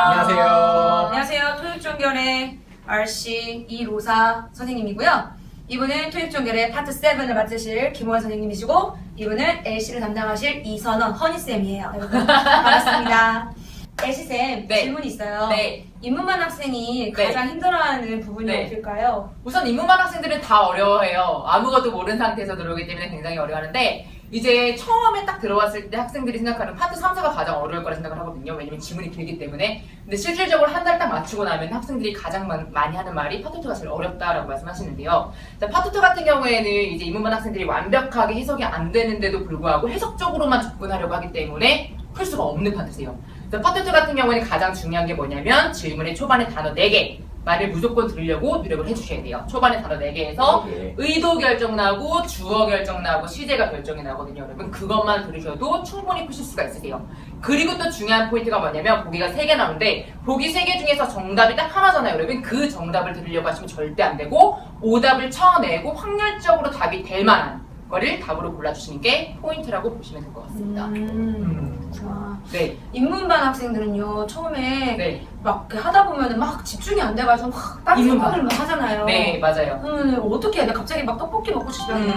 안녕하세요. 안녕하세요. 토익종결의 RC 이로사 선생님이고요. 이분은 토익종결의 파트 7을 맡으실 김호환 선생님이시고, 이분은 LC를 담당하실 이선원 허니쌤이에요. 여러분 반갑습니다. LC쌤, 네. 질문이 있어요. 네. 인문반 학생이 네. 가장 힘들어하는 부분이 네. 어딜까요? 우선 인문반 학생들은 다 어려워해요. 아무것도 모르는 상태에서 들어오기 때문에 굉장히 어려워하는데, 이제 처음에 딱 들어왔을 때 학생들이 생각하는 파트 3, 4가 가장 어려울 거라 생각을 하거든요. 왜냐면 지문이 길기 때문에. 근데 실질적으로 한 달 딱 맞추고 나면 학생들이 가장 많이 하는 말이 파트 2가 제일 어렵다라고 말씀하시는데요. 자, 파트 2 같은 경우에는 이제 인문반 학생들이 완벽하게 해석이 안 되는데도 불구하고 해석적으로만 접근하려고 하기 때문에 풀 수가 없는 파트세요. 파트 2 같은 경우에는 가장 중요한 게 뭐냐면 질문의 초반에 단어 4개 말을 무조건 들으려고 노력을 해주셔야 돼요. 초반에 단어 4개에서 의도 결정 나고 주어 결정 나고 시제가 결정이 나거든요. 여러분 그것만 들으셔도 충분히 푸실 수가 있으세요. 그리고 또 중요한 포인트가 뭐냐면 보기가 3개 나오는데 보기 3개 중에서 정답이 딱 하나잖아요. 여러분 그 정답을 들으려고 하시면 절대 안 되고 오답을 쳐내고 확률적으로 답이 될 만한 거를 답으로 골라주시는 게 포인트라고 보시면 될 것 같습니다. 그렇구나. 네. 인문반 학생들은요, 처음에 네. 막 이렇게 하다 보면은 막 집중이 안 돼가지고 막 다른 인문반. 생각을 막 하잖아요. 네, 맞아요. 그러면 어떻게 해야 돼? 갑자기 막 떡볶이 먹고 싶으면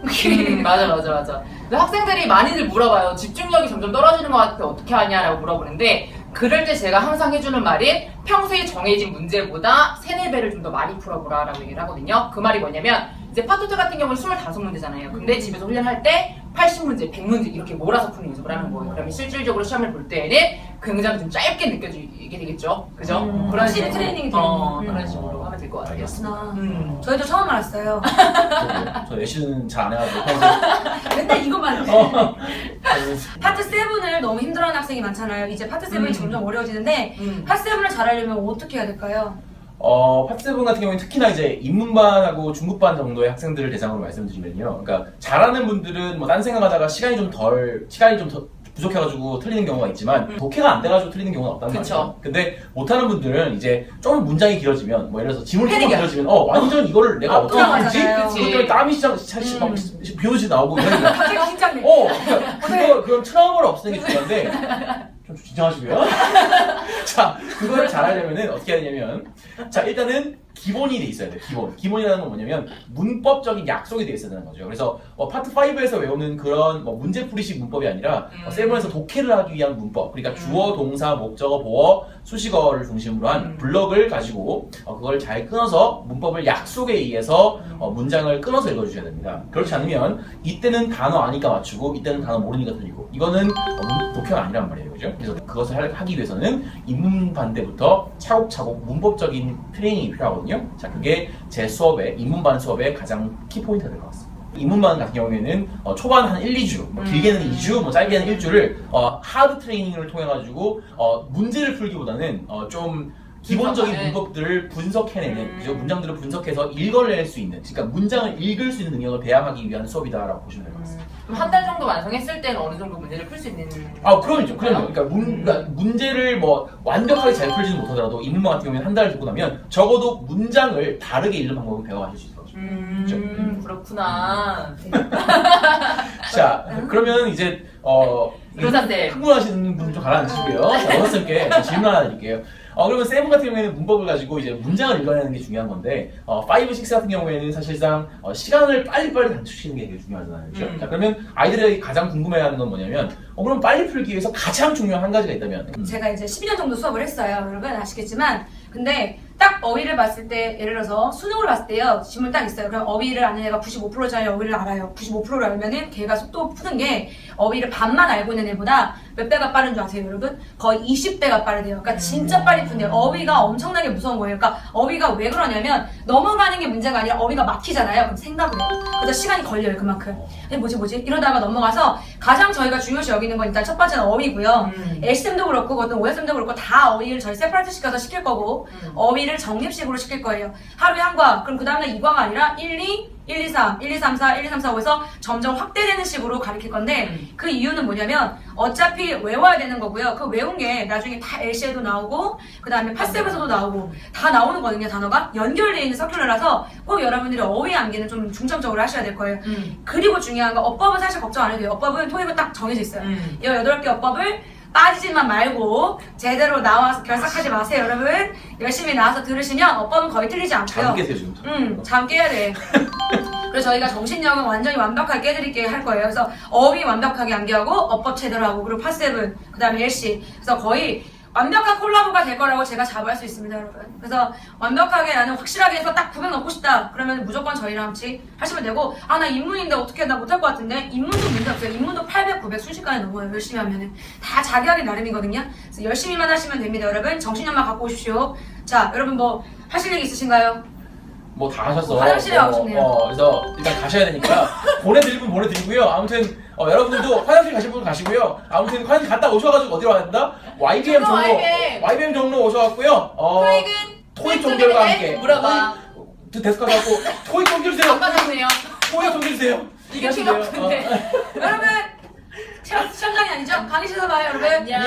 하지. 맞아. 근데 학생들이 많이들 물어봐요. 집중력이 점점 떨어지는 것 같아. 어떻게 하냐라고 물어보는데, 그럴 때 제가 항상 해주는 말이 평소에 정해진 문제보다 3-4배를 좀 더 많이 풀어보라라고 얘기를 하거든요. 그 말이 뭐냐면, 이제 파트 2 같은 경우는 25문제잖아요. 근데 집에서 훈련할 때 80문제, 100문제 이렇게 몰아서 푸는 연습을 하는 거예요. 그러면 실질적으로 시험을 볼 때에는 굉장히 좀 짧게 느껴지게 되겠죠. 그죠? 그런 확실히 식으로. 트레이닝이 되는 그런 식으로 하면 될 것 같아요. 그렇구나. 저희도 처음 알았어요. 저 내신은 잘 안 해가지고 평소에 맨날 이것만 해. 파트 7을 너무 힘들어하는 학생이 많잖아요. 이제 파트 7이 점점 어려워지는데 파트 7을 잘하려면 어떻게 해야 될까요? 팝세븐 같은 경우는 특히나 이제 인문반하고 중급반 정도의 학생들을 대상으로 말씀드리면요. 그러니까 잘하는 분들은 뭐 딴 생각하다가 시간이 좀 더 부족해가지고 틀리는 경우가 있지만 독해가 안 돼가지고 틀리는 경우는 없단 그쵸. 말이에요. 근데 못하는 분들은 이제 좀 문장이 길어지면 뭐 예를 들어서 지문이 조금 패닉이야. 길어지면 완전 이거를 내가 어떻게 하지? 맞아요. 그것 때문에 땀이 막 비오듯이 나오고 이러니까 갑자기 긴장돼. 그럼 트라우마를 없애는 게 중요한데 좀 진정하시고요. 자, 그걸 잘하려면은 어떻게 해야 되냐면, 자, 일단은 기본이 돼 있어야 돼요. 기본이라는 건 뭐냐면 문법적인 약속이 돼 있어야 되는 거죠. 그래서 파트 5에서 외우는 그런 문제풀이식 문법이 아니라 세븐에서 독해를 하기 위한 문법, 그러니까 주어, 동사, 목적어, 보어, 수식어를 중심으로 한 블럭을 가지고 그걸 잘 끊어서 문법을 약속에 의해서 문장을 끊어서 읽어주셔야 됩니다. 그렇지 않으면 이때는 단어 아니까 맞추고 이때는 단어 모르니까 틀리고 이거는 독해가 아니란 말이에요. 그죠? 그래서 그것을 하기 위해서는 인문반 때부터 차곡차곡 문법적인 트레이닝이 필요하거든요. 자, 그게 제 수업에, 인문반 수업의 가장 키포인트가 될 것 같습니다. 인문반 같은 경우에는 초반 한 1, 2주, 길게는 2주, 짧게는 1주를 하드 트레이닝을 통해가지고 문제를 풀기보다는 좀 기본적인 문법들을 분석해내는, 그죠? 문장들을 분석해서 읽어낼 수 있는, 그러니까 문장을 읽을 수 있는 능력을 배양하기 위한 수업이다라고 보시면 될 것 같습니다. 그럼 한 달 정도 완성했을 때는 어느 정도 문제를 풀 수 있는? 그럼요. 그러니까 문제를 완벽하게 잘 풀지는 못하더라도 인문반 같은 경우에는 한 달을 듣고 나면 적어도 문장을 다르게 읽는 방법을 배워가실 수 있을 거죠. 그렇구나. 자, 그러면 이제 로사쌤. 흥분하시는 분 좀 가라앉히시고요. 자, 로사쌤께 질문 하나 드릴게요. 그러면 세븐 같은 경우에는 문법을 가지고 이제 문장을 읽어내는 게 중요한 건데, 5, 6 같은 경우에는 사실상 시간을 빨리빨리 단축시키는 게 되게 중요하잖아요. 그렇죠? 자, 그러면 아이들이 가장 궁금해하는 건 뭐냐면, 그럼 빨리 풀기 위해서 가장 중요한 한 가지가 있다면? 제가 이제 12년 정도 수업을 했어요. 여러분 아시겠지만, 근데 딱 어휘를 봤을 때, 예를 들어서 수능을 봤을 때요, 지문 딱 있어요. 그럼 어휘를 아는 애가 95%짜리 어휘를 알아요. 95%를 알면은 걔가 속도 푸는 게 어휘를 반만 알고 있는 애보다 몇 배가 빠른 줄 아세요, 여러분? 거의 20배가 빠르대요. 그러니까 진짜 빨리 푼대요. 어휘가 엄청나게 무서운 거예요. 그러니까 어휘가 왜 그러냐면 넘어가는 게 문제가 아니라 어휘가 막히잖아요. 그럼 생각을 해요. 그래서 시간이 걸려요, 그만큼. 뭐지? 이러다가 넘어가서 가장 저희가 중요시 여기는 건 일단 첫 번째는 어휘고요. LC쌤도 그렇고, 어떤 오해쌤도 그렇고, 다 어휘를 저희 세퍼레이트 시켜서 시킬 거고, 어휘를 정립식으로 시킬 거예요. 하루에 한 과, 그럼 그 다음날 2과가 아니라 1, 2, 1, 2, 3, 1, 2, 3, 4, 1, 2, 3, 4, 5에서 점점 확대되는 식으로 가르칠 건데 그 이유는 뭐냐면 어차피 외워야 되는 거고요. 그 외운 게 나중에 다 LC에도 나오고 그 다음에 팟셉에서도 나오고 다 나오는 거거든요. 단어가 연결되어 있는 서큘러라서 꼭 여러분들이 어휘 암기는 좀 중점적으로 하셔야 될 거예요. 그리고 중요한 거 어법은 사실 걱정 안 해도 돼요. 어법은 토익은 딱 정해져 있어요. 18개 어법을 빠지지만 말고 제대로 나와서 결석하지 마세요, 여러분. 열심히 나와서 들으시면 어법은 거의 틀리지 않고요. 잠 깨세요 지금. 잠 깨야 돼. 그래서 저희가 정신력은 완전히 완벽하게 깨드릴게 할 거예요. 그래서 어휘 완벽하게 암기하고 어법 제대로 하고 그리고 파7 그다음에 LC. 그래서 거의 완벽한 콜라보가 될 거라고 제가 자부할 수 있습니다, 여러분. 그래서 완벽하게 나는 확실하게 해서 딱 900 넣고 싶다. 그러면 무조건 저희랑 같이 하시면 되고, 아, 나 인문인데 어떻게 나 못할 것 같은데? 인문도 문제 없어요. 인문도 800, 900 순식간에 넘어요. 열심히 하면은. 다 자기 하기 나름이거든요. 그래서 열심히만 하시면 됩니다, 여러분. 정신력만 갖고 오십시오. 자, 여러분 뭐 하실 얘기 있으신가요? 뭐 다 하셨어. 화장실에 가셨네요. 그래서 일단 가셔야 되니까 보내드릴 분 보내드리고요. 아무튼 여러분들도 화장실 가실 분 가시고요. 아무튼 화장실 갔다 오셔가지고 어디로 간다? YBM 종로, YBM 종로 오셔갖고요. 토익 종결과 함께 물어봐. 데스크 가고 토익 종결주세요. 안 받았네요. 토익 종결주세요. 이게 필요 없는데. 여러분, 시험장이 아니죠? 강의실에서 봐요, 여러분. 안녕.